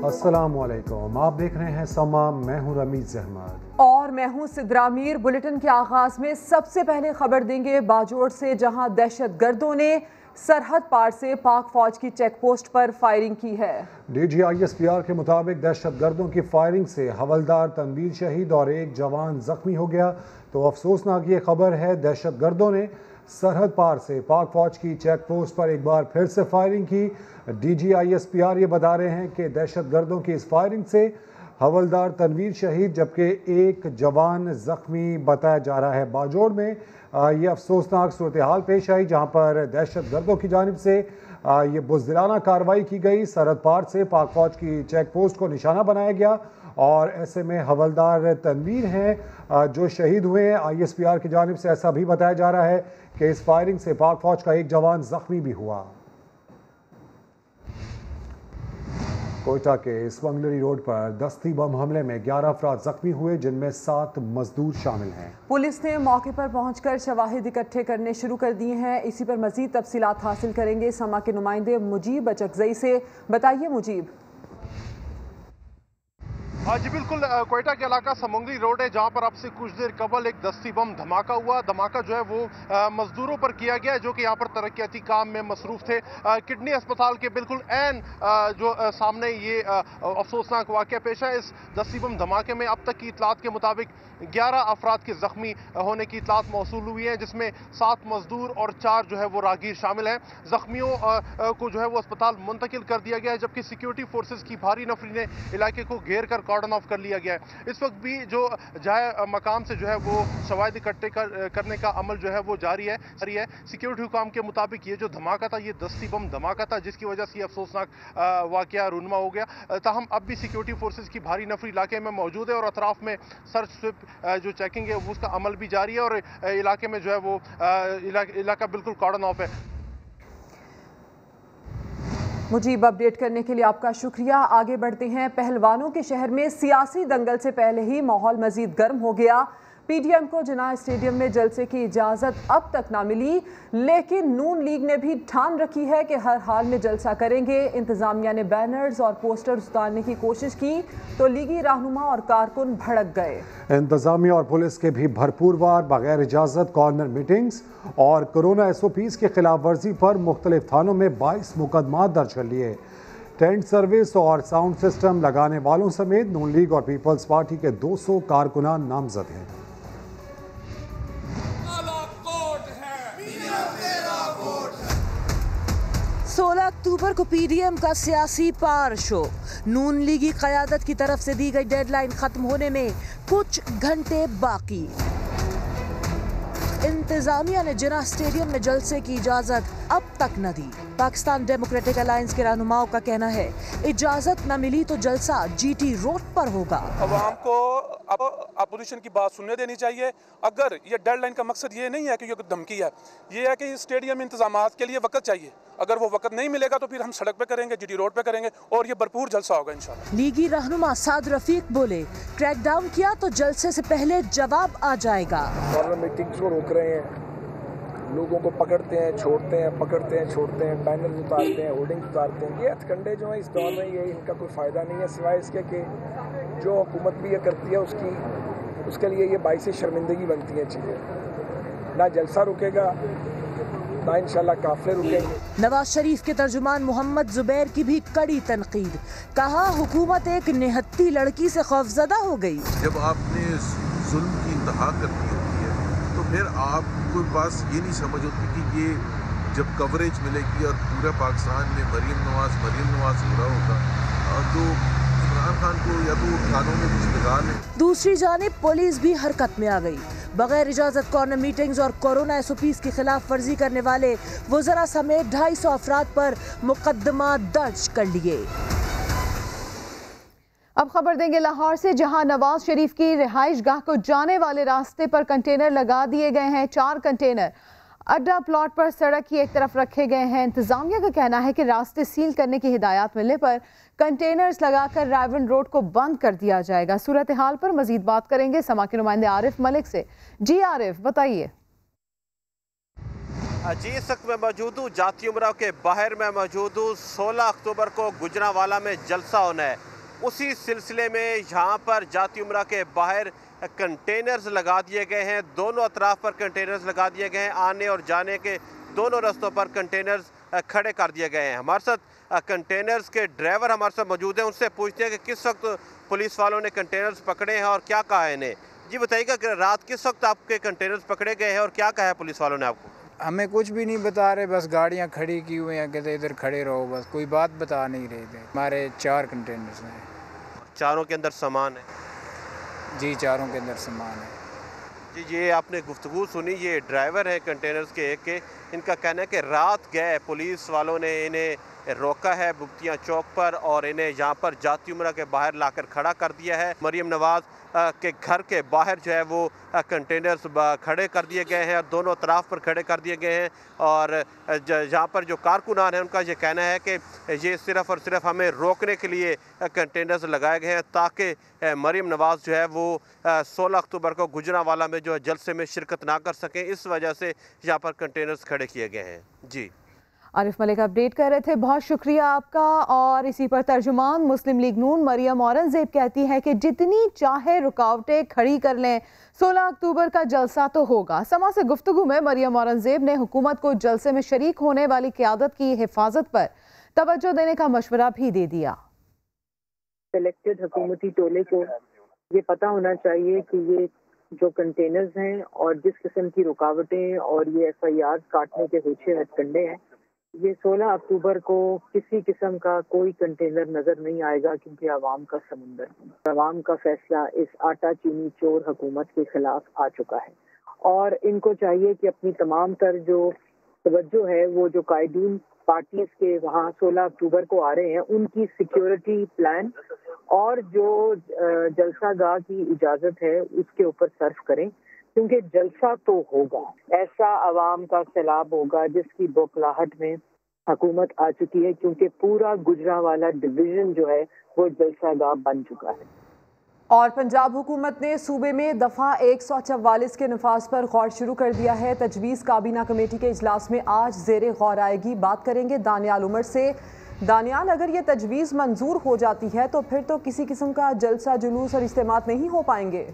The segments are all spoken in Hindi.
अस्सलामुअलैकुम, आप देख रहे हैं समा। मैं हूं रमीज अहमद और मैं हूं सिद्रा मीर। बुलेटिन के आगाज में सबसे पहले खबर देंगे बाजोड़ से, जहां दहशत गर्दों ने सरहद पार से पाक फौज की चेक पोस्ट पर फायरिंग की है। DGISPR के मुताबिक दहशत गर्दों की फायरिंग से हवलदार तनवीर शहीद और एक जवान जख्मी हो गया। तो अफसोसनाक ये खबर है, दहशत गर्दों ने सरहद पार से पाक फौज की चेक पोस्ट पर एक बार फिर से फायरिंग की। DGISPR ये बता रहे हैं कि दहशत गर्दों की इस फायरिंग से हवलदार तनवीर शहीद जबकि एक जवान जख्मी बताया जा रहा है। बाजोड़ में ये अफसोसनाक सूरत हाल पेश आई, जहाँ पर दहशत गर्दों की जानिब से ये बुज़दिलाना कार्रवाई की गई। सरहद पार से पाक फौज की चेक पोस्ट को निशाना बनाया गया और ऐसे में हवलदार तनवीर हैं जो शहीद हुए हैं। ISPR की जानिब से ऐसा भी बताया जा रहा है कि इस फायरिंग से पाक फौज का एक जवान जख्मी भी हुआ। कोयटा के स्वंगलरी रोड पर दस्ती बम हमले में 11 अफराद जख्मी हुए, जिनमें 7 मजदूर शामिल हैं। पुलिस ने मौके पर पहुंचकर शवाहिद इकट्ठे करने शुरू कर दिए हैं। इसी पर मजीद तफसीलात हासिल करेंगे समा के नुमाइंदे मुजीब अचकजई से। बताइए मुजीब। जी बिल्कुल, कोयटा के इलाका समंगली रोड है, जहां पर अब से कुछ देर कबल एक दस्ती बम धमाका हुआ। धमाका जो है वो मजदूरों पर किया गया, जो कि यहाँ पर तरक्याती काम में मसरूफ थे। किडनी अस्पताल के बिल्कुल ऐन जो सामने ये अफसोसनाक वाक़या पेश है। इस दस्ती बम धमाके में अब तक की इतलात के मुताबिक 11 अफराद के जख्मी होने की इतलात मौसूल हुई है, जिसमें 7 मजदूर और 4 जो है वो राहगीर शामिल हैं। जख्मियों को जो है वो अस्पताल मुंतकिल कर दिया गया है, जबकि सिक्योरिटी फोर्सेज की भारी नफरी ने इलाके को घेर कर कॉर्डन ऑफ कर लिया गया है। इस वक्त भी जो जाए मकाम से जो है वो शवाहिद इकट्ठे करने का अमल जो है वो जारी है। सिक्योरिटी हुकाम के मुताबिक ये जो धमाका था, ये दस्ती बम धमाका था, जिसकी वजह से अफसोसनाक वाकया रूनमा हो गया। ताहम अब भी सिक्योरिटी फोर्सेज की भारी नफरी इलाके में मौजूद है और अतराफ में सर्च स्विप जो चेकिंग है उसका अमल भी जारी है और इलाके में जो है वो इलाका बिल्कुल कॉर्डन ऑफ है। मुझीब, अपडेट करने के लिए आपका शुक्रिया। आगे बढ़ते हैं। पहलवानों के शहर में सियासी दंगल से पहले ही माहौल मजीद गर्म हो गया। PDM को जिन्ना स्टेडियम में जलसे की इजाज़त अब तक ना मिली, लेकिन नून लीग ने भी ठान रखी है कि हर हाल में जलसा करेंगे। इंतज़ामिया ने बैनर्स और पोस्टर्स उतारने की कोशिश की तो लीगी रहनुमा और कारकुन भड़क गए। इंतज़ामिया और पुलिस के भी भरपूर वार, बगैर इजाज़त कॉर्नर मीटिंग्स और कोरोना SOPs की खिलाफ वर्जी पर मुख्तलिफ थानों में 22 मुकदमा दर्ज कर लिए। टेंट सर्विस और साउंड सिस्टम लगाने वालों समेत नून लीग और पीपल्स पार्टी के 200 कारकुनान नामजद हैं। 16 अक्टूबर को PDM का सियासी पार शो। नून लीगी क़यादत की तरफ से दी गई डेडलाइन खत्म होने में कुछ घंटे बाकी। इंतजामिया ने जिन्ना स्टेडियम में जलसे की इजाजत अब तक न दी। पाकिस्तान डेमोक्रेटिक अलायंस के रहनुमाओं का कहना है इजाजत न मिली तो जलसा GT रोड पर होगा। अवाम को अब अपोजिशन की बात सुनने देनी चाहिए। अगर ये डेडलाइन का मकसद ये नहीं है कि ये धमकी है, ये है कि स्टेडियम इंतजामात के लिए वक्त चाहिए। अगर वो वक्त नहीं मिलेगा तो फिर हम सड़क पे करेंगे, GT रोड पे करेंगे और ये भरपूर जलसा होगा इंशाल्लाह। लीगी रहनुमा साद रफीक बोले क्रैकडाउन किया तो जलसे से पहले जवाब आ जाएगा। मीटिंग्स को रोक रहे हैं, लोगों को पकड़ते हैं, छोड़ते हैं, पकड़ते हैं, छोड़ते हैं, बैनर उतारते हैं, होर्डिंग उतारते हैं। ये हथकंडे जो है इस दौर में ये इनका कोई फ़ायदा नहीं है, सिवाय इसके कि जो हुकूमत भी ये करती है उसके लिए ये बाइस शर्मिंदगी बनती हैं चीज़ें। ना जलसा रुकेगा ना इंशाल्लाह काफिले रुकेंगे। नवाज शरीफ के तर्जुमान मोहम्मद जुबैर की भी कड़ी तनकीद। कहा हुकूमत एक निहत्ती लड़की से खौफजदा हो गई। जब आपने जुल्म की इंतहा कर दी होती है तो फिर आपको पास ये नहीं समझ होती कि ये जब कवरेज मिलेगी और पूरा पाकिस्तान में मरीम नवाज हो रहा होगा तो इमरान खान को या तो खानों में कुछ लगा लें। दूसरी जानिब पुलिस भी हरकत में आ गई। बगैर इजाजत कॉर्नर मीटिंग्स और कोरोना SOPs की खिलाफ वर्जी करने वाले वज़रा समेत 250 अफराद पर मुकदमा दर्ज कर लिए। अब खबर देंगे लाहौर से, जहां नवाज शरीफ की रिहाइश गाह को जाने वाले रास्ते पर कंटेनर लगा दिए गए हैं। 4 कंटेनर अड्डा प्लॉट पर सड़क की एक तरफ रखे गए हैं। इंतजामिया का कहना है कि रास्ते सील करने की हिदायत मिलने पर कंटेनर्स लगाकर रायवन रोड को बंद कर दिया जाएगा। सूरत हाल पर मजीद बात करेंगे समा के नुमाइंदे आरिफ मलिक से। जी आरिफ, बताइए। जी इस वक्त मैं मौजूद हूँ जाती उमराव के बाहर में मौजूद हूँ। 16 अक्टूबर को गुजरांवाला में जलसा होना है। उसी सिलसिले में यहाँ पर जाती उम्रा के बाहर कंटेनर्स लगा दिए गए हैं। दोनों अतराफ पर कंटेनर्स लगा दिए गए हैं। आने और जाने के दोनों रास्तों पर कंटेनर्स खड़े कर दिए गए हैं। हमारे साथ कंटेनर्स के ड्राइवर हमारे साथ मौजूद हैं, उनसे पूछते हैं कि किस वक्त पुलिस वालों ने कंटेनर्स पकड़े हैं और क्या कहा है इन्हें। जी बताइएगा कि रात किस वक्त आपके कंटेनर्स पकड़े गए हैं और क्या कहा है पुलिस वालों ने आपको? हमें कुछ भी नहीं बता रहे, बस गाड़ियाँ खड़ी की हुई हैं, कहते इधर खड़े रहो, बस कोई बात बता नहीं रहे थे। हमारे 4 कंटेनर्स हैं। चारों के अंदर सामान है? जी, चारों के अंदर सामान है। जी, ये आपने गुफ्तगू सुनी, ये ड्राइवर है कंटेनर्स के एक के। इनका कहना है कि रात गए पुलिस वालों ने इन्हें रोका है बुगतियाँ चौक पर और इन्हें यहाँ पर जाती उम्रा के बाहर लाकर खड़ा कर दिया है। मरियम नवाज़ के घर के बाहर जो है वो कंटेनर्स खड़े कर दिए गए हैं और दोनों तरफ पर खड़े कर दिए गए हैं। और यहाँ पर जो कारकुनान हैं उनका ये कहना है कि ये सिर्फ़ और सिर्फ हमें रोकने के लिए कंटेनर्स लगाए गए हैं ताकि मरियम नवाज़ जो है वो 16 अक्टूबर को गुजरांवाला में जो है जलसे में शिरकत ना कर सकें, इस वजह से यहाँ पर कंटेनर्स खड़े किए गए हैं। जी, आरिफ मलिक अपडेट कर रहे थे, बहुत शुक्रिया आपका। और इसी पर तर्जुमान मुस्लिम लीग नून मरियम औरंगजेब कहती है कि जितनी चाहे रुकावटें खड़ी कर लें, 16 अक्टूबर का जलसा तो होगा। समा से गुफ्तगू में मरियम औरंगजेब ने हुकूमत को जलसे में शरीक होने वाली क़यादत की हिफाजत पर तवज्जो देने का मशवरा भी दे दिया। सिलेक्टेड हुकूमती टोले को ये पता होना चाहिए कि ये जो कंटेनर्स हैं और जिस किस्म की रुकावटें और ये FIR काटने के पीछे हथकंडे हैं, ये 16 अक्टूबर को किसी किस्म का कोई कंटेनर नजर नहीं आएगा, क्योंकि आवाम का समुंदर, आवाम का फैसला इस आटा चीनी चोर हुकूमत के खिलाफ आ चुका है। और इनको चाहिए कि अपनी तमाम तर जो तवज्जो है वो जो कायदीन पार्टीज के वहाँ 16 अक्टूबर को आ रहे हैं उनकी सिक्योरिटी प्लान और जो जलसागाह की इजाजत है उसके ऊपर सर्फ करें, क्योंकि जलसा तो होगा। ऐसा अवाम का सैलाब होगा जिसकी बौखलाहट में हुकूमत आ चुकी है, क्योंकि पूरा गुजरांवाला डिवीजन जो है वो जलसागाह बन चुका है। और पंजाब हुकूमत ने सूबे में दफ़ा 144 के नफाज पर गौर शुरू कर दिया है। तजवीज़ काबीना कमेटी के इजलास में आज ज़ेरे गौर आएगी। बात करेंगे दानियाल उमर से। दानियाल, अगर ये तजवीज़ मंजूर हो जाती है तो फिर तो किसी किस्म का जलसा जुलूस और इज्तिमात नहीं हो पाएंगे।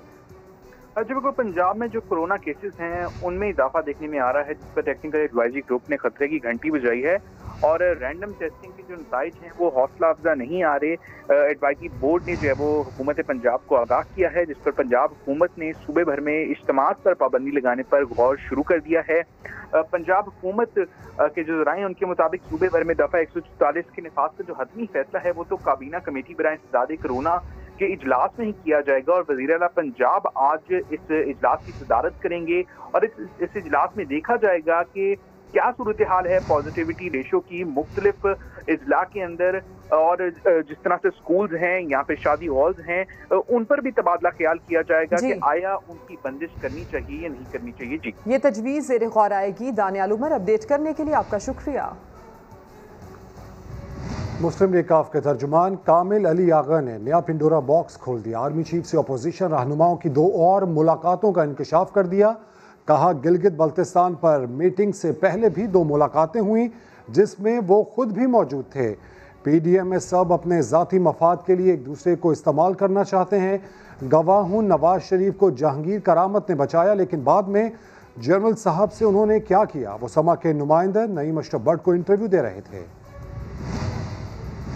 जी बिल्कुल, पंजाब में जो कोरोना केसेस हैं उनमें इजाफा देखने में आ रहा है, जिस पर टेक्निकल एडवाइजरी ग्रुप ने खतरे की घंटी बजाई है और रैंडम टेस्टिंग के जो नताइज हैं वो हौसला अफजा नहीं आ रहे। एडवाइजरी बोर्ड ने जो है वो हुकूमत पंजाब को आगाह किया है, जिस पर पंजाब हुकूमत ने सूबे भर में इज्तिमात पर पाबंदी लगाने पर गौर शुरू कर दिया है। पंजाब हुकूमत के जो ज़राए उनके मुताबिक सूबे भर में दफ़ा 144 के नफाज का जो हतमी फैसला है वो तो काबीना कमेटी बराए इंसदाद कोरोना के इजलास में ही किया जाएगा और वज़ीर आला पंजाब आज इस इजलास की सदारत करेंगे और इस इजलास में देखा जाएगा कि क्या सूरत हाल है पॉजिटिविटी रेशो की मुख्तलिफ इजला के अंदर, और जिस तरह से स्कूल्स हैं, यहाँ पे शादी हॉल्स हैं, उन पर भी तबादला ख्याल किया जाएगा कि आया उनकी बंदिश करनी चाहिए या नहीं करनी चाहिए। जी, ये तजवीज़ ज़ेरे गौर आएगी। दानियाल उमर, अपडेट करने के लिए आपका शुक्रिया। मुस्लिम लीग काफ के तर्जुमान कामिल अली आगा ने नया पिंडोरा बॉक्स खोल दिया। आर्मी चीफ से अपोजिशन रहनुमाओं की 2 और मुलाकातों का इंकशाफ कर दिया। कहा गिलगित बल्तिस्तान पर मीटिंग से पहले भी 2 मुलाकातें हुई जिसमें वो खुद भी मौजूद थे। PDM में सब अपने ज़ाती मफाद के लिए एक दूसरे को इस्तेमाल करना चाहते हैं। गवाह हूँ नवाज शरीफ को जहांगीर करामत ने बचाया, लेकिन बाद में जनरल साहब से उन्होंने क्या किया, वो समा के नुमाइंदा नईम अशरफ भट्ट को इंटरव्यू दे रहे थे।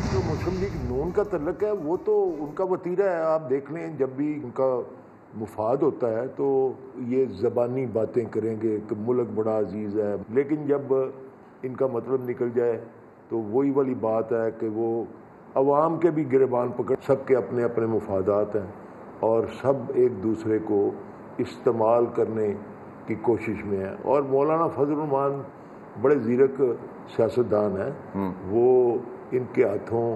जो मुस्लिम लीग नून का तल्लक है वो तो उनका वतीरा है। आप देख लें, जब भी उनका मुफाद होता है तो ये ज़बानी बातें करेंगे कि मुल्क बड़ा अजीज़ है, लेकिन जब इनका मतलब निकल जाए तो वही वाली बात है कि वो अवाम के भी गिरबान पकड़, सबके अपने अपने मुफादात हैं और सब एक दूसरे को इस्तेमाल करने की कोशिश में है। और मौलाना फजल रहमान बड़े ज़ीरक सियासतदान हैं, वो इनके हाथों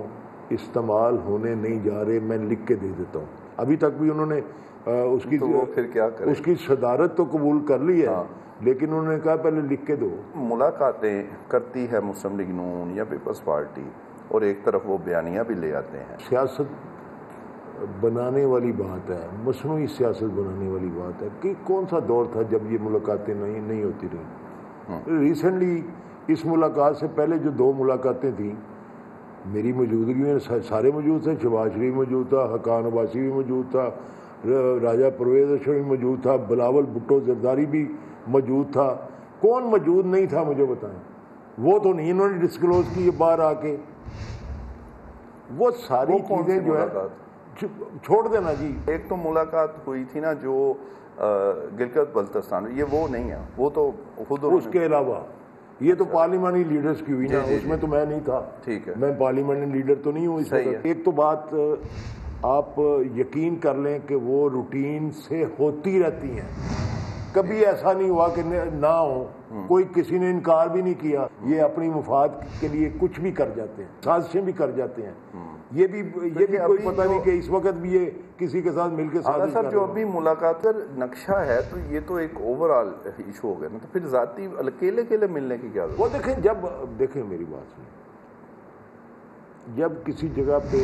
इस्तेमाल होने नहीं जा रहे। मैं लिख के दे देता हूँ। अभी तक भी उन्होंने उसकी तो वो फिर क्या करें? उसकी सदारत तो कबूल कर ली है, हाँ। लेकिन उन्होंने कहा पहले लिख के दो। मुलाकातें करती है मुस्लिम लीग नून या पीपल्स पार्टी और एक तरफ वो बयानियाँ भी ले आते हैं। सियासत बनाने वाली बात है, मसनूई सियासत बनाने वाली बात है कि कौन सा दौर था जब ये मुलाकातें नहीं होती रही। रिसेंटली इस मुलाकात से पहले जो 2 मुलाकातें थी मेरी मौजूदगी में सारे मौजूद थे। शहबाज शरीफ मौजूद था, हकान अब्बासी भी मौजूद था, राजा परवेज अशरफ भी मौजूद था, बिलावल भुट्टो जरदारी भी मौजूद था। कौन मौजूद नहीं था मुझे बताएं? वो तो नहीं इन्होंने डिस्क्लोज की बाहर आके। वो सारी चीज़ें जो है छोड़ देना जी। एक तो मुलाकात हुई थी ना जो गिलगित बल्तिस्तान, ये वो नहीं है, वो तो खुद। उसके अलावा ये तो पार्लियामानी लीडर्स की हुई ना, उसमें तो मैं नहीं था। ठीक है, मैं पार्लियामानी लीडर तो नहीं हूँ इस वक्त। एक तो बात आप यकीन कर लें कि वो रूटीन से होती रहती हैं, कभी ऐसा नहीं हुआ कि ना हो। कोई किसी ने इनकार भी नहीं किया। ये अपनी मुफाद के लिए कुछ भी कर जाते हैं, साजिशें भी कर जाते हैं। ये भी कोई पता नहीं कि इस वक्त भी ये किसी के साथ मिलकर साजिश सर जो अभी मुलाकात का नक्शा है तो ये तो एक ओवरऑल इशू हो गया ना, तो फिर जाती अकेले मिलने की क्या वो देखें मेरी बात सुनिए, जब किसी जगह पे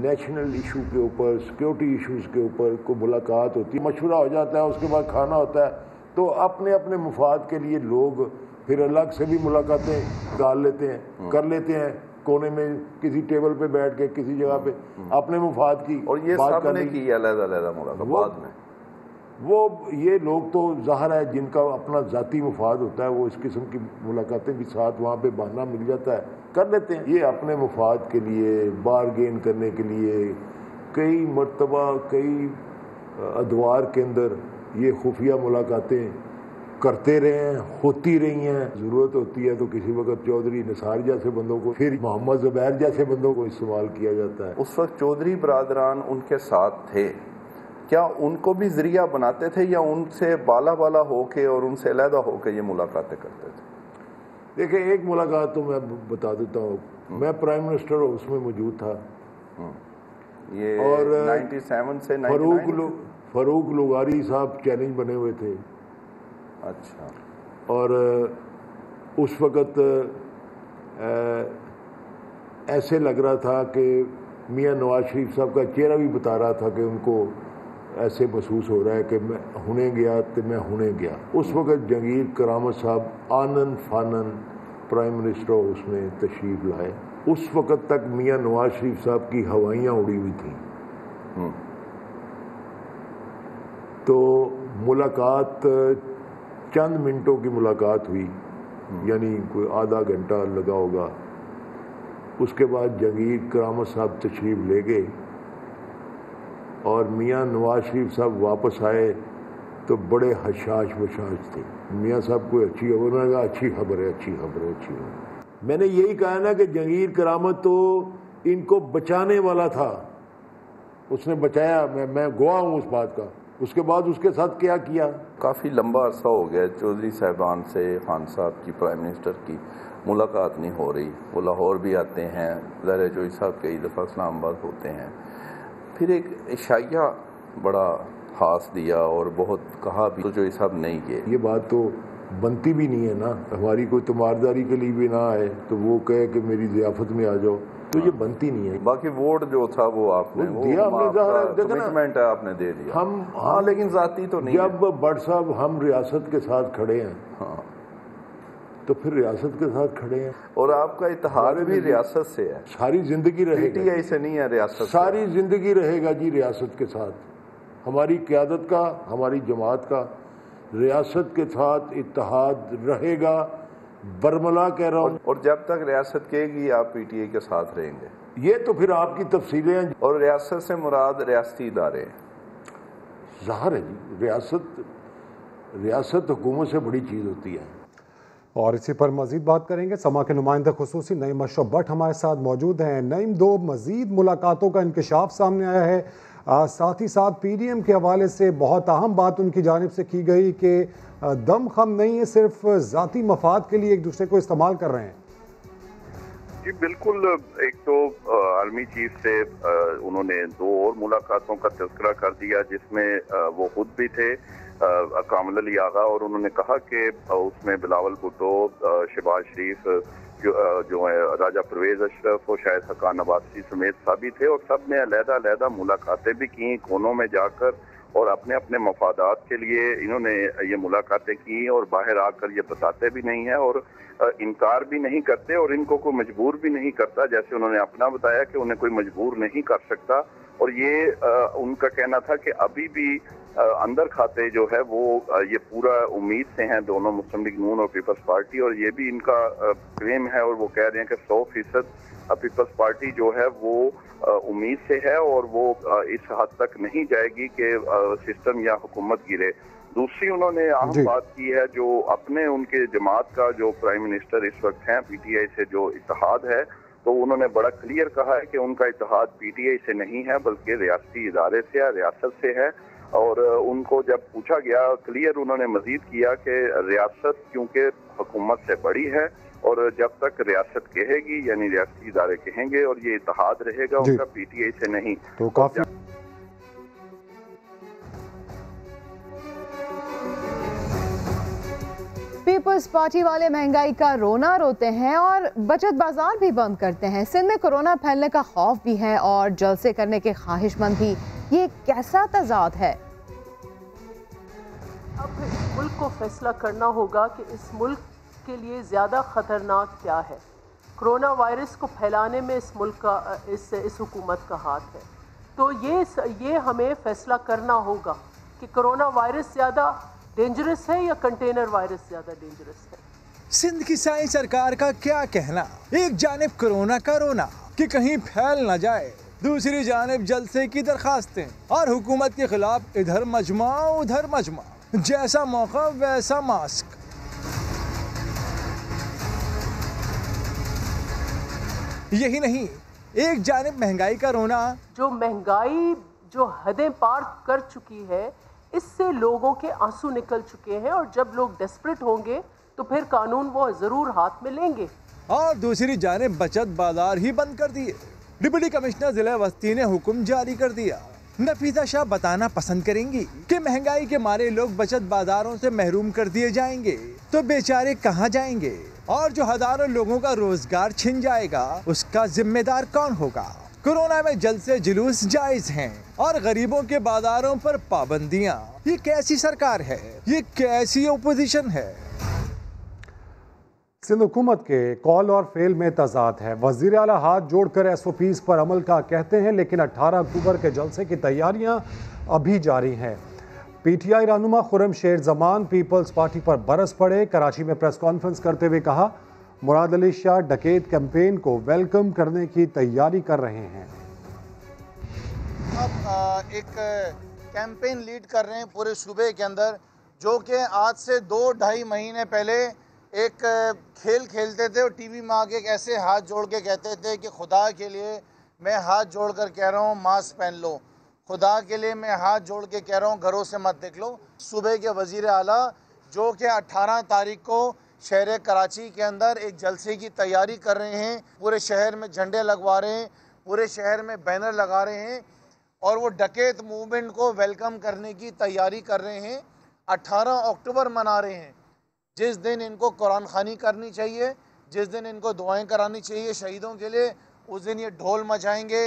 नेशनल इशू के ऊपर, सिक्योरिटी इश्यूज के ऊपर कोई मुलाकात होती है, मशवरा हो जाता है, उसके बाद खाना होता है, तो अपने अपने मुफाद के लिए लोग फिर अलग से भी मुलाकातें डाल लेते हैं, कर लेते हैं, कोने में किसी टेबल पे बैठ के किसी जगह पे अपने मुफाद की। और ये सबने की अलग-अलग मुलाकात बाद में। वो ये लोग तो ज़ाहिर है जिनका अपना ज़ाती मुफाद होता है, वो इस किस्म की मुलाकातें भी साथ वहाँ पे बहाना मिल जाता है, कर लेते हैं। ये अपने मुफाद के लिए, बारगेन करने के लिए कई मरतबा कई अदवार के अंदर ये खुफिया मुलाकातें करते रहे हैं, होती रही हैं। ज़रूरत होती है तो किसी वक्त चौधरी निसार जैसे बंदों को, फिर मोहम्मद ज़ुबैर जैसे बंदों को इस्तेमाल किया जाता है। उस वक्त चौधरी बरादरान उनके साथ थे, क्या उनको भी जरिया बनाते थे या उनसे बाला होके और उनसे अलहदा होके ये मुलाकातें करते थे? देखिए एक मुलाकात तो मैं बता देता हूँ, मैं प्राइम मिनिस्टर उसमें मौजूद था। ये और 97 से 99 फरूक लुगारी साहब चैलेंज बने हुए थे। अच्छा। और उस वक़्त ऐसे लग रहा था कि मियां नवाज शरीफ साहब का चेहरा भी बता रहा था कि उनको ऐसे महसूस हो रहा है कि मैं हुने गया तो मैं हुने गया। उस वक़्त जहांगीर करामत साहब आनन फानन प्राइम मिनिस्टर उसमें तशरीफ़ लाए। उस वक़्त तक मियां नवाज शरीफ साहब की हवाइयाँ उड़ी हुई थी। तो मुलाकात चंद मिनटों की मुलाकात हुई, यानी कोई आधा घंटा लगा होगा। उसके बाद जहांगीर करामत साहब तशरीफ़ ले गए और मियां नवाज शरीफ साहब वापस आए तो बड़े हशाश बशाश थे। मियां साहब कोई अच्छी खबर, उन्होंने कहा अच्छी खबर है, अच्छी खबर है, अच्छी खबर। मैंने यही कहा ना कि जहांगीर करामत तो इनको बचाने वाला था, उसने बचाया। मैं गवाह हूँ उस बात का। उसके बाद उसके साथ क्या किया? काफ़ी लंबा अरसा हो गया चौधरी साहबान से खान साहब की, प्राइम मिनिस्टर की मुलाकात नहीं हो रही। वो लाहौर भी आते हैं, ज़रा जोई साहब कई दफ़ा इस्लामाबाद होते हैं। फिर एक इशाया बड़ा खास दिया और बहुत कहा भी, तो जोई साहब नहीं गए। ये बात तो बनती भी नहीं है ना, हमारी कोई तमारदारी के लिए भी ना आए तो वो कहे कि मेरी ज़ियाफत में आ जाओ, तो ये बनती नहीं है। बाकी वोट जो था वो आपने दिया, हमने कमिटमेंट है, आपने दे दिया। हम हाँ, लेकिन जाती तो नहीं। जब भट्ट साहब हम रियासत के साथ खड़े हैं, हाँ, तो फिर रियासत के साथ खड़े हैं। और आपका इत्तेहाद भी रियासत से है, सारी जिंदगी रहेगा। पीटीआई से नहीं है, रियासत सारी जिंदगी रहेगा जी रियासत के साथ। हमारी क़यादत का, हमारी जमात का रियासत के साथ इत्तेहाद रहेगा, बरमला कह रहा हूँ। और जब तक रियासत कहेगी आप पीटीआई के साथ रहेंगे। ये तो फिर आपकी तफसीलें हैं। और रियासत से मुराद रियासती इदारे ज़ाहिर है जी, रियासत हुकूमत से बड़ी चीज़ होती है। और इसी पर मजीद बात करेंगे। समा के नुमाइंदा खुसूसी नईम अशरफ भट्ट हमारे साथ मौजूद हैं। नईम, दो मजीद मुलाकातों का इंकशाफ सामने आया है। साथ ही साथ पीडीएम के हवाले से बहुत अहम बात उनकी जानिब से की गई कि दम खम नहीं है, सिर्फ ज़ाती मफाद के लिए एक दूसरे को इस्तेमाल कर रहे हैं। जी बिल्कुल। एक तो आर्मी चीफ से उन्होंने दो और मुलाकातों का तज़किरा कर दिया जिसमें वो खुद भी थे, कामिल अली आगा, और उन्होंने कहा कि उसमें बिलावल भुट्टो, शहबाज शरीफ जो है, राजा परवेज अशरफ और शायद हकान अब्बासी समेत सभी थे, और सब ने अलहदा अलहदा मुलाकातें भी की कोनों में जाकर, और अपने अपने मफादात के लिए इन्होंने ये मुलाकातें की और बाहर आकर ये बताते भी नहीं है और इनकार भी नहीं करते और इनको कोई मजबूर भी नहीं करता। जैसे उन्होंने अपना बताया कि उन्हें कोई मजबूर नहीं कर सकता और ये उनका कहना था कि अभी भी अंदर खाते जो है वो ये पूरा उम्मीद से हैं दोनों मुस्लिम लीग नून और पीपल्स पार्टी, और ये भी इनका क्लेम है और वो कह रहे हैं कि 100% पीपल्स पार्टी जो है वो उम्मीद से है और वो इस हद तक नहीं जाएगी कि सिस्टम या हुकूमत गिरे। दूसरी उन्होंने अहम बात की है जो अपने उनके जमात का जो प्राइम मिनिस्टर इस वक्त हैं पीटीआई से जो इत्तेहाद है, तो उन्होंने बड़ा क्लियर कहा है कि उनका इत्तेहाद पीटीआई से नहीं है बल्कि रियासती इदारे से है, रियासत से है। और उनको जब पूछा गया क्लियर उन्होंने मजीद किया कि रियासत क्योंकि हुकूमत से बड़ी है और जब तक रियासत कहेगी यानी रियासती इदारे कहेंगे और ये इत्तेहाद रहेगा उनका पीटीआई से नहीं। तो काफी पीपल्स पार्टी वाले महंगाई का रोना रोते हैं और बचत बाजार भी बंद करते हैं। सिंध में कोरोना फैलने का खौफ भी है और जलसे करने के ख्वाहिशमंद भी। ये कैसा तजाद है? अब मुल्क को फैसला करना होगा कि इस मुल्क के लिए ज़्यादा ख़तरनाक क्या है। कोरोना वायरस को फैलाने में इस मुल्क का इस हुकूमत का हाथ है। तो ये हमें फैसला करना होगा कि कोरोना वायरस ज़्यादा डेंजरस है या कंटेनर वायरस ज़्यादा डेंजरस है। सिंध की साई सरकार का क्या कहना। एक जानिब कोरोना का रोना कि कहीं फैल न जाए, दूसरी जानिब जलसे की दरखास्तें और हुकूमत के खिलाफ इधर मजमा उधर मजमा, जैसा मौका वैसा मास्क। यही नहीं, एक जानिब महंगाई का रोना, जो महंगाई जो हदें पार कर चुकी है इससे लोगों के आंसू निकल चुके हैं और जब लोग डेस्परेट होंगे तो फिर कानून वो जरूर हाथ में लेंगे। और दूसरी जानिब बचत बाजार ही बंद कर दिए। डिप्टी कमिश्नर जिला वस्ती ने हुक्म जारी कर दिया। नफीसा शाह बताना पसंद करेंगी कि महंगाई के मारे लोग बचत बाजारों से महरूम कर दिए जाएंगे तो बेचारे कहां जाएंगे, और जो हजारों लोगों का रोजगार छिन जाएगा उसका जिम्मेदार कौन होगा। कोरोना में जल्द से जुलूस जायज हैं और गरीबों के बाजारों पर पाबंदियां। ये कैसी सरकार है, ये कैसी ओपोजिशन है। सिंध हुकूमत के कॉल और फेल में तजाद है। वज़ीर आला हाथ जोड़कर SOPs पर अमल का कहते हैं, लेकिन 18 अक्टूबर के जलसे की तैयारियां अभी जारी हैं। PTI रहनुमा खुर्रम शेर जमान पीपल्स पार्टी पर बरस पड़े। कराची में प्रेस कॉन्फ्रेंस करते हुए कहा, मुराद अली शाह डकैत कैंपेन को वेलकम करने की तैयारी कर रहे हैं। अब एक कैंपेन लीड कर रहे हैं पूरे सूबे के अंदर, जो कि आज से 2-2.5 महीने पहले एक खेल खेलते थे और टीवी में आके ऐसे हाथ जोड़ के कहते थे कि खुदा के लिए मैं हाथ जोड़ कर कह रहा हूँ मास्क पहन लो, खुदा के लिए मैं हाथ जोड़ के कह रहा हूँ घरों से मत निकलो। सूबे के वज़ीर आला जो कि 18 तारीख को शहर कराची के अंदर एक जलसे की तैयारी कर रहे हैं, पूरे शहर में झंडे लगवा रहे हैं, पूरे शहर में बैनर लगा रहे हैं और वो डकैत मूवमेंट को वेलकम करने की तैयारी कर रहे हैं। 18 अक्टूबर मना रहे हैं, जिस दिन इनको कुरान खानी करनी चाहिए, जिस दिन इनको दुआएं करानी चाहिए शहीदों के लिए, उस दिन ये ढोल मचाएंगे,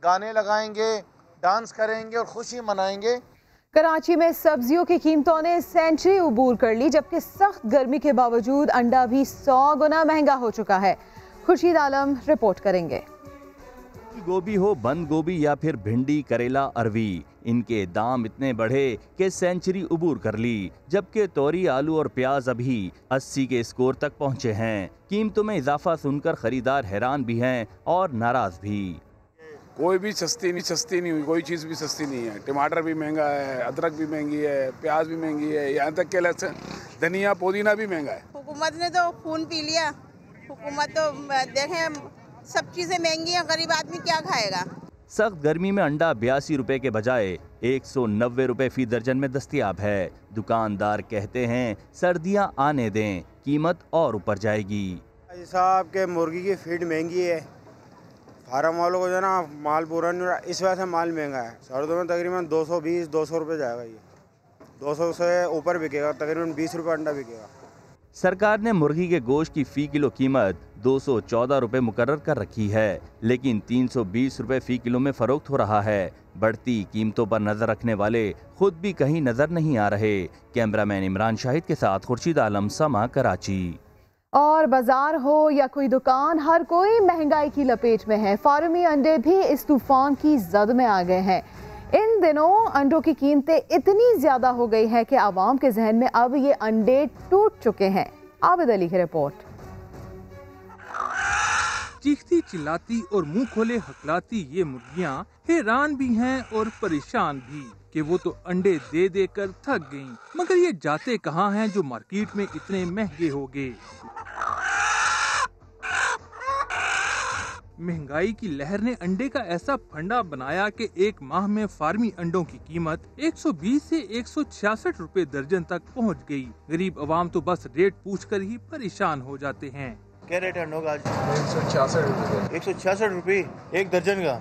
गाने लगाएंगे, डांस करेंगे और खुशी मनाएंगे। कराची में सब्जियों की कीमतों ने सेंचुरी उबूर कर ली, जबकि सख्त गर्मी के बावजूद अंडा भी 100 गुना महंगा हो चुका है। खुर्शीद आलम रिपोर्ट करेंगे। गोभी हो, बंद गोभी या फिर भिंडी, करेला, अरवी, इनके दाम इतने बढ़े कि सेंचुरी उबूर कर ली, जबकि तोरी, आलू और प्याज अभी 80 के स्कोर तक पहुंचे हैं। कीमतों में इजाफा सुनकर खरीदार हैरान भी हैं और नाराज भी। कोई भी सस्ती नहीं हुई, कोई चीज़ भी सस्ती नहीं है। टमाटर भी महंगा है, अदरक भी महंगी है, प्याज भी महंगी है, यहाँ तक के लहसुन, धनिया, पुदीना भी महंगा है। हुकूमत ने तो खून पी लिया। हुकूमत तो देखें सब चीज़ें महंगी हैं, गरीब आदमी क्या खाएगा। सख्त गर्मी में अंडा 82 रुपए के बजाय 190 रुपए फी दर्जन में दस्तयाब है। दुकानदार कहते हैं सर्दियां आने दें, कीमत और ऊपर जाएगी। साहब के मुर्गी की फीड महंगी है, फार्म वालों को जो है ना माल पूरा नहीं, इस वजह से माल महंगा है। सर्दियों में तकरीबन 220-200 रुपये जाएगा, ये 200 से ऊपर बिकेगा, तकरीबन 20 रुपये अंडा बिकेगा। सरकार ने मुर्गी के गोश्त की फी किलो कीमत 214 रुपए मुकर्रर कर रखी है, लेकिन 320 रुपए फी किलो में फरोख्त हो रहा है। बढ़ती कीमतों पर नजर रखने वाले खुद भी कहीं नजर नहीं आ रहे। कैमरामैन इमरान शाहिद के साथ खुर्शीद आलम, समा, कराची। और बाजार हो या कोई दुकान, हर कोई महंगाई की लपेट में है। फार्मी अंडे भी इस तूफान की जद में आ गए हैं। इन दिनों अंडों की कीमतें इतनी ज्यादा हो गई है कि आवाम के जहन में अब ये अंडे टूट चुके हैं। आबिद अली की रिपोर्ट। चीखती चिल्लाती और मुंह खोले हकलाती ये मुर्गियां हैरान भी हैं और परेशान भी कि वो तो अंडे दे दे कर थक गईं, मगर ये जाते कहाँ हैं जो मार्केट में इतने महंगे हो गए। महंगाई की लहर ने अंडे का ऐसा फंडा बनाया कि एक माह में फार्मी अंडों की कीमत 120 से 166 रुपए दर्जन तक पहुंच गई। गरीब अवाम तो बस रेट पूछकर ही परेशान हो जाते हैं। क्या रेट है अंडों का आज? 166 रुपए एक दर्जन का।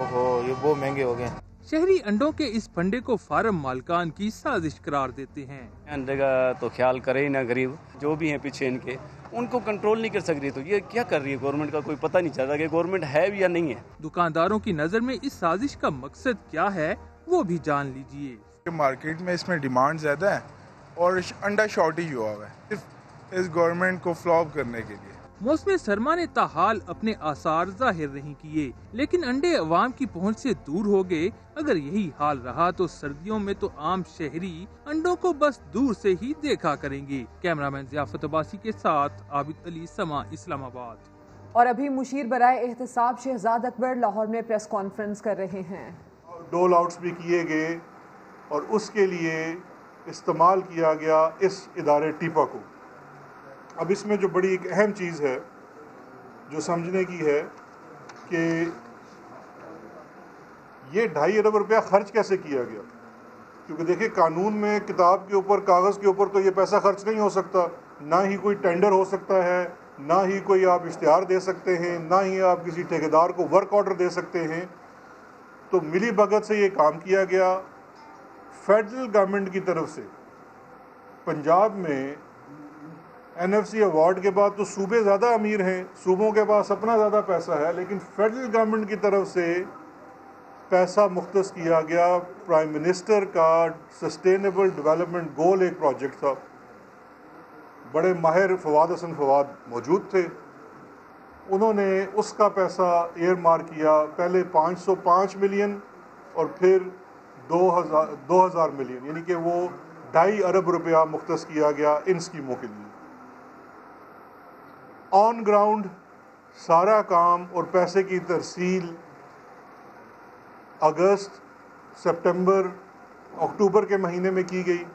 ओहो, ये बहुत महंगे हो गए। शहरी अंडों के इस फंडे को फार्म मालकान की साजिश करार देते हैं। अंडे का तो ख्याल करे ही ना, गरीब जो भी हैं पीछे इनके, उनको कंट्रोल नहीं कर सक रही। तो ये क्या कर रही है गवर्नमेंट का कोई पता नहीं चल रहा कि गवर्नमेंट है भी या नहीं है। दुकानदारों की नजर में इस साजिश का मकसद क्या है वो भी जान लीजिए। मार्केट में इसमें डिमांड ज्यादा है और अंडा शॉर्टेज हुआ है सिर्फ इस गवर्नमेंट को फ्लॉप करने के लिए। मौसम सरमा ने ताहाल अपने आसार जाहिर नहीं किए, लेकिन अंडे अवाम की पहुंच से दूर हो गए। अगर यही हाल रहा तो सर्दियों में तो आम शहरी अंडों को बस दूर से ही देखा करेंगे। कैमरामैन ज़ियाफत अब्बासी के साथ आबिद अली, समा, इस्लामाबाद। और अभी मुशीर बराए एहतसाब शहजाद अकबर लाहौर में प्रेस कॉन्फ्रेंस कर रहे हैं। डोल आउट्स भी किए गए और उसके लिए इस्तेमाल किया गया इस इदारे टीपा को। अब इसमें जो बड़ी एक अहम चीज़ है जो समझने की है कि ये 2.5 अरब रुपया खर्च कैसे किया गया, क्योंकि देखिए कानून में किताब के ऊपर, कागज़ के ऊपर तो ये पैसा खर्च नहीं हो सकता, ना ही कोई टेंडर हो सकता है, ना ही कोई आप इश्तिहार दे सकते हैं, ना ही आप किसी ठेकेदार को वर्क ऑर्डर दे सकते हैं। तो मिली भगत से ये काम किया गया। फेडरल गवर्नमेंट की तरफ से पंजाब में NFC अवार्ड के बाद तो सूबे ज़्यादा अमीर हैं, सूबों के पास अपना ज़्यादा पैसा है, लेकिन फेडरल गवर्नमेंट की तरफ से पैसा मुख्तस किया गया। प्राइम मिनिस्टर का सस्टेनेबल डेवलपमेंट गोल एक प्रोजेक्ट था, बड़े माहिर फवाद हसन फवाद मौजूद थे, उन्होंने उसका पैसा एयर मार्क किया। पहले 505 मिलियन और फिर 2000 मिलियन, यानी कि वो 2.5 अरब रुपया मुख्तस किया गया इन स्कीमों के लिए। ऑन ग्राउंड सारा काम और पैसे की तरसील अगस्त, सितंबर, अक्टूबर के महीने में की गई,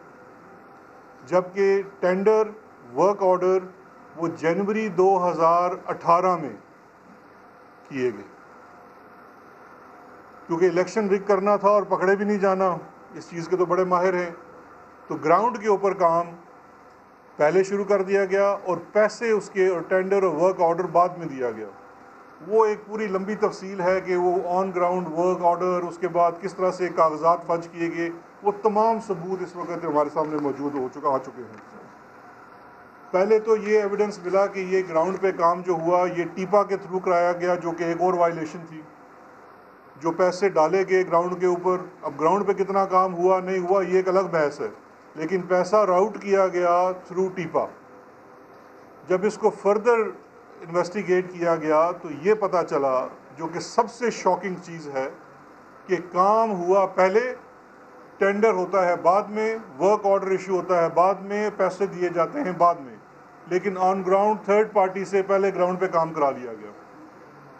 जबकि टेंडर, वर्क ऑर्डर वो जनवरी 2018 में किए गए, क्योंकि इलेक्शन रिग करना था और पकड़े भी नहीं जाना, इस चीज़ के तो बड़े माहिर हैं। तो ग्राउंड के ऊपर काम पहले शुरू कर दिया गया और पैसे उसके और टेंडर और वर्क ऑर्डर बाद में दिया गया। वो एक पूरी लंबी तफसील है कि वो ऑन ग्राउंड वर्क ऑर्डर, उसके बाद किस तरह से कागजात फर्ज किए गए, वो तमाम सबूत इस वक्त हमारे सामने मौजूद आ चुके हैं। पहले तो ये एविडेंस मिला कि ये ग्राउंड पे काम जो हुआ ये टीपा के थ्रू कराया गया, जो कि एक और वायलेशन थी। जो पैसे डाले गए ग्राउंड के ऊपर, अब ग्राउंड पे कितना काम हुआ नहीं हुआ ये एक अलग बहस है, लेकिन पैसा राउट किया गया थ्रू टीपा। जब इसको फर्दर इन्वेस्टिगेट किया गया तो ये पता चला, जो कि सबसे शॉकिंग चीज़ है, कि काम हुआ पहले, टेंडर होता है बाद में, वर्क ऑर्डर इशू होता है बाद में, पैसे दिए जाते हैं बाद में, लेकिन ऑन ग्राउंड थर्ड पार्टी से पहले ग्राउंड पे काम करा लिया गया।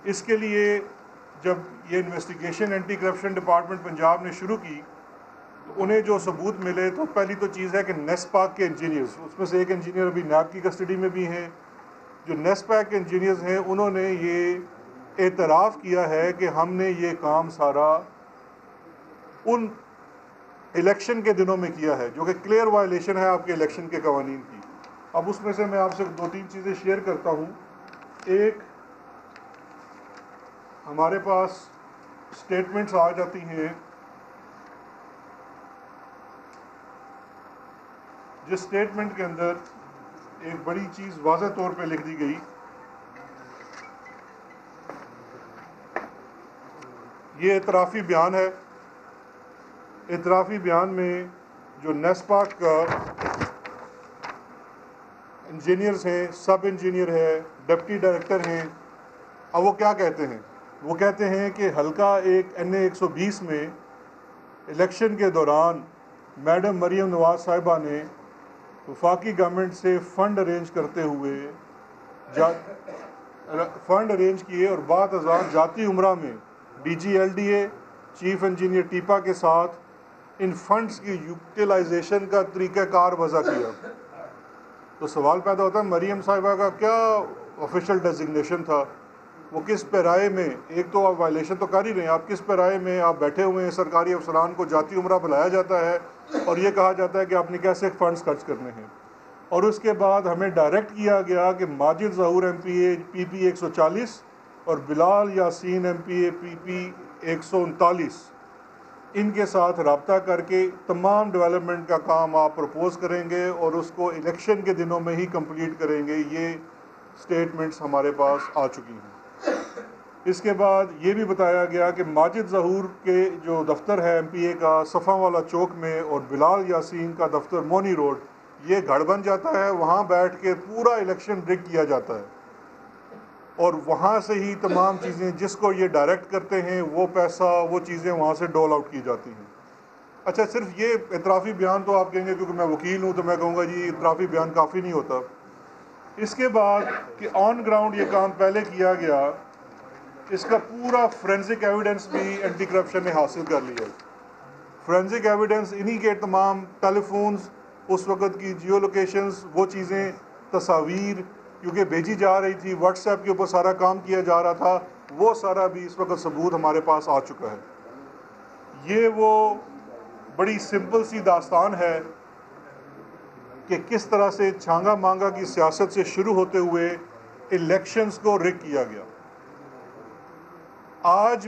इसके लिए जब ये investigation anti corruption department Punjab ने शुरू की तो उन्हें जो सबूत मिले, तो पहली तो चीज़ है कि नेस्पाक के इंजीनियर्स, उसमें से एक इंजीनियर अभी नैब की कस्टडी में भी हैं, जो नेस्पाक के इंजीनियर्स हैं उन्होंने ये एतराफ़ किया है कि हमने ये काम सारा उन इलेक्शन के दिनों में किया है, जो कि क्लियर वायलेशन है आपके इलेक्शन के कवानीन की। अब उसमें से मैं आपसे 2-3 चीज़ें शेयर करता हूँ। एक, हमारे पास स्टेटमेंट्स आ जाती हैं, जिस स्टेटमेंट के अंदर एक बड़ी चीज़ वाज़ेह तौर पे लिख दी गई। ये इतराफ़ी बयान है। इतराफ़ी बयान में जो नेस्पाक का इंजीनियर्स हैं, सब इंजीनियर है, डिप्टी डायरेक्टर हैं, अब वो क्या कहते हैं? वो कहते हैं कि हल्का एक NA 120 में इलेक्शन के दौरान मैडम मरीम नवाज साहिबा ने वफाकी गवर्नमेंट से फ़ंड अरेंज करते हुए फ़ंड अरेंज किए और बाद अज़ान जाती उम्रा में DG LDA चीफ इंजीनियर टीपा के साथ इन फंड्स की यूटिलाइजेशन का तरीक़ाकार वज़ा किया। तो सवाल पैदा होता है मरीम साहिबा का क्या ऑफिशियल डेजिग्नेशन था, वो किस पैराए में, एक तो आप वायलेशन तो कर ही रहे हैं, आप किस पैराए में आप बैठे हुए हैं, सरकारी अफसरान को जाती उम्रा बुलाया जाता है और ये कहा जाता है कि आपने कैसे फ़ंड्स खर्च करने हैं। और उसके बाद हमें डायरेक्ट किया गया कि माजिद ज़हूर MPA PP 140 और बिलाल यासीन MPA PP 139 इनके साथ रब्ता करके तमाम डेवलपमेंट का काम आप प्रपोज़ करेंगे और उसको इलेक्शन के दिनों में ही कंप्लीट करेंगे। ये स्टेटमेंट्स हमारे पास आ चुकी हैं। इसके बाद ये भी बताया गया कि माजिद ज़हूर के जो दफ्तर है MPA का सफ़ा वाला चौक में और बिलाल यासीन का दफ्तर मोनी रोड, ये घर बन जाता है, वहाँ बैठ के पूरा इलेक्शन रिग किया जाता है और वहाँ से ही तमाम चीज़ें जिसको ये डायरेक्ट करते हैं वो पैसा वो चीज़ें वहाँ से डोल आउट की जाती हैं। अच्छा, सिर्फ ये इतराफ़ी बयान तो आप कहेंगे क्योंकि मैं वकील हूँ तो मैं कहूँगा जी इतराफ़ी बयान काफ़ी नहीं होता। इसके बाद कि ऑन ग्राउंड ये काम पहले किया गया, इसका पूरा फोरेंसिक एविडेंस भी एंटी करप्शन ने हासिल कर लिया। फोरेंसिक एविडेंस इन्हीं के तमाम टेलीफोन्स, उस वक़्त की जियो लोकेशंस, वो चीज़ें, तस्वीर क्योंकि भेजी जा रही थी, व्हाट्सएप के ऊपर सारा काम किया जा रहा था, वो सारा भी इस वक्त सबूत हमारे पास आ चुका है। ये वो बड़ी सिंपल सी दास्तान है कि किस तरह से छांगा मांगा की सियासत से शुरू होते हुए इलेक्शंस को रिग किया गया। आज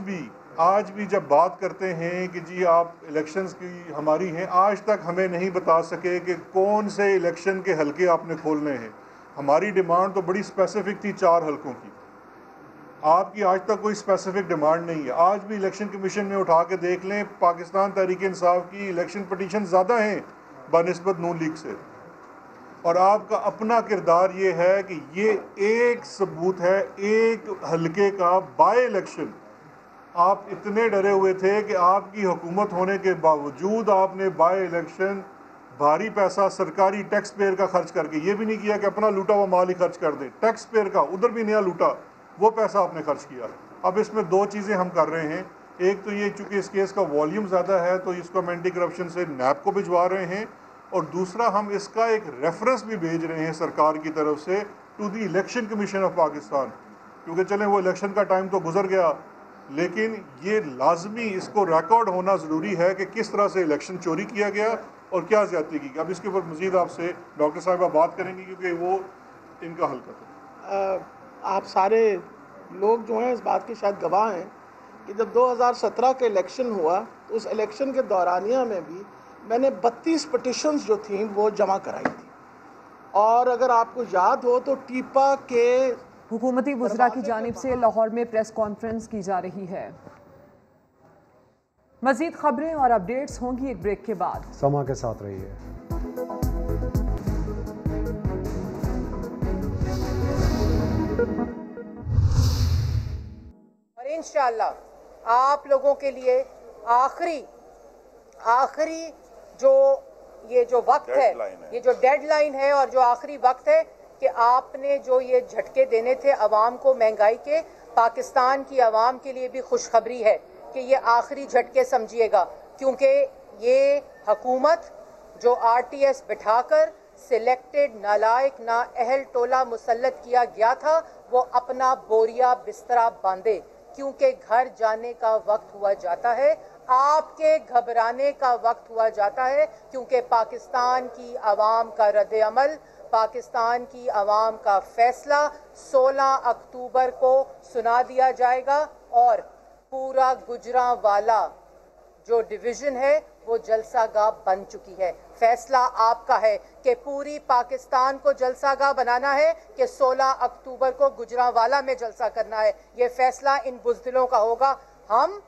भी जब बात करते हैं कि जी आप इलेक्शंस की हमारी हैं, आज तक हमें नहीं बता सके कि कौन से इलेक्शन के हलके आपने खोलने हैं। हमारी डिमांड तो बड़ी स्पेसिफिक थी 4 हलकों की, आपकी आज तक कोई स्पेसिफिक डिमांड नहीं है। आज भी इलेक्शन कमीशन में उठा के देख लें, पाकिस्तान तहरीक इंसाफ की इलेक्शन पटिशन ज़्यादा हैं बनिस्बत नून लीग से, और आपका अपना किरदार ये है कि ये एक सबूत है, एक हलके का बाय इलेक्शन आप इतने डरे हुए थे कि आपकी हुकूमत होने के बावजूद आपने बाय इलेक्शन भारी पैसा सरकारी टैक्स पेयर का खर्च करके, ये भी नहीं किया कि अपना लूटा हुआ माल ही खर्च कर दे, टैक्स पेयर का उधर भी नया लूटा, वो पैसा आपने खर्च किया। अब इसमें 2 चीज़ें हम कर रहे हैं, एक तो ये चूँकि इस केस का वॉल्यूम ज़्यादा है तो इसको हम एंटी करप्शन से नैब को भिजवा रहे हैं, और दूसरा हम इसका एक रेफरेंस भी भेज रहे हैं सरकार की तरफ से to the election commission of Pakistan, क्योंकि चलें वो इलेक्शन का टाइम तो गुजर गया, लेकिन ये लाजमी इसको रिकॉर्ड होना ज़रूरी है कि किस तरह से इलेक्शन चोरी किया गया और क्या ज़्यादती की। अब इसके ऊपर मज़ीद आपसे डॉक्टर साहिबा बात करेंगी क्योंकि वो इनका हल्का था। आप सारे लोग जो हैं इस बात के शायद गवाह हैं कि जब 2017 का इलेक्शन हुआ तो उस इलेक्शन के दौरानिया में भी मैंने 32 पटिशन्स जो थी वो जमा कराई थी, और अगर आपको याद हो तो टीपा के हुकूमती वज़रा की जानिब से लाहौर में प्रेस कॉन्फ्रेंस की जा रही है। मज़ीद खबरें और अपडेट्स होंगी एक ब्रेक के बाद। समा के साथ रहिए। और इंशाअल्लाह आप लोगों के लिए आखिरी जो वक्त है, ये जो डेडलाइन है और जो आखिरी वक्त है कि आपने जो ये झटके देने थे अवाम को महंगाई के, पाकिस्तान की अवाम के लिए भी खुशखबरी है कि ये आखिरी झटके समझिएगा, क्योंकि ये हुकूमत जो RTS बिठाकर सिलेक्टेड नालायक ना अहल टोला मुसल्लत किया गया था वो अपना बोरिया बिस्तरा बांधे, क्योंकि घर जाने का वक्त हुआ जाता है, आपके घबराने का वक्त हुआ जाता है, क्योंकि पाकिस्तान की आवाम का रद्द अमल, पाकिस्तान की आवाम का फैसला 16 अक्टूबर को सुना दिया जाएगा और पूरा गुजरांवाला जो डिवीज़न है वो जलसागाह बन चुकी है। फैसला आपका है कि पूरी पाकिस्तान को जलसागाह बनाना है कि 16 अक्टूबर को गुजरांवाला में जलसा करना है। ये फैसला इन बुज़दिलों का होगा। हम,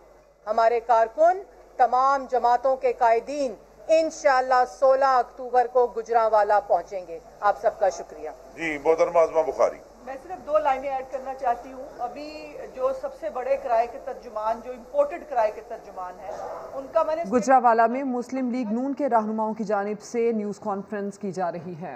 हमारे कारकुन, तमाम जमातों के कायदीन इंशाअल्लाह 16 अक्टूबर को गुजरांवाला पहुंचेंगे। आप सबका शुक्रिया। जी, मोहतरमा आज़मा बुखारी। मैं सिर्फ 2 लाइनें ऐड करना चाहती हूँ। अभी जो सबसे बड़े किराए के तर्जुमान, जो इम्पोर्टेड किराए के तर्जुमान हैं, उनका मैंने गुजरांवाला में मुस्लिम लीग नून के रहनुमाओं की जानिब से न्यूज़ कॉन्फ्रेंस की जा रही है।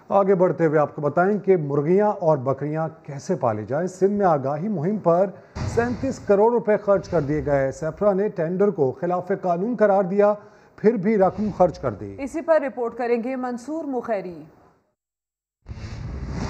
आगे बढ़ते हुए आपको बताएं कि मुर्गियां और बकरियां कैसे पाली जाएं। सिंध में आगाही मुहिम पर 37 करोड़ रुपए खर्च कर दिए गए। सेफ्रा ने टेंडर को खिलाफ कानून करार दिया, फिर भी रकम खर्च कर दी। इसी पर रिपोर्ट करेंगे मंसूर मुखैरी।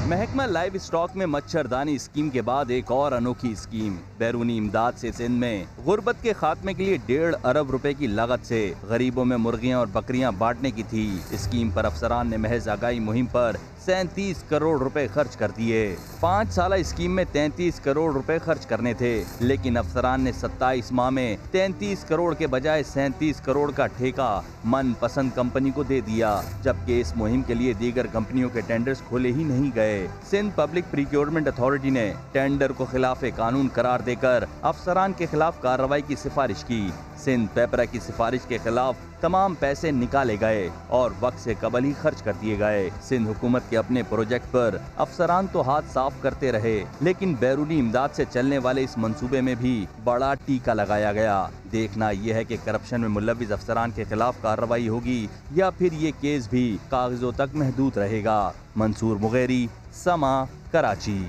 महकमा लाइव स्टॉक में मच्छरदानी स्कीम के बाद एक और अनोखी स्कीम। बैरूनी इमदाद से सिंध में गुर्बत के खात्मे के लिए 1.5 अरब रुपए की लागत से गरीबों में मुर्गियां और बकरियां बांटने की थी। स्कीम पर अफसरान ने महज आगाही मुहिम पर 37 करोड़ रुपए खर्च कर दिए। 5 साल स्कीम में 33 करोड़ रुपए खर्च करने थे, लेकिन अफसरान ने 27 माह में 33 करोड़ के बजाय 37 करोड़ का ठेका मन पसंद कंपनी को दे दिया, जबकि इस मुहिम के लिए दीगर कंपनियों के टेंडर्स खोले ही नहीं गए। सिंध पब्लिक प्रिक्योरमेंट अथॉरिटी ने टेंडर को खिलाफ कानून करार देकर अफसरान के खिलाफ कार्रवाई की सिफारिश की। सिंध पेपरा की सिफारिश के खिलाफ तमाम पैसे निकाले गए और वक्त से कबल ही खर्च कर दिए गए। सिंध हुकूमत के अपने प्रोजेक्ट पर अफसरान तो हाथ साफ करते रहे, लेकिन बैरूनी इमदाद से चलने वाले इस मंसूबे में भी बड़ा टीका लगाया गया। देखना यह है कि करप्शन में मुलविस अफसरान के खिलाफ कार्रवाई होगी या फिर ये केस भी कागजों तक महदूद रहेगा। मंसूर मुगैरी, समा, कराची।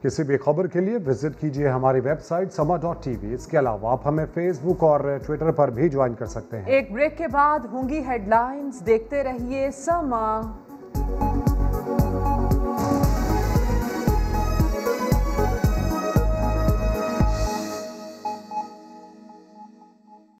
किसी भी खबर के लिए विजिट कीजिए हमारी वेबसाइट sama.tv। इसके अलावा आप हमें फेसबुक और ट्विटर पर भी ज्वाइन कर सकते हैं। एक ब्रेक के बाद होंगी हेडलाइंस, देखते रहिए समा।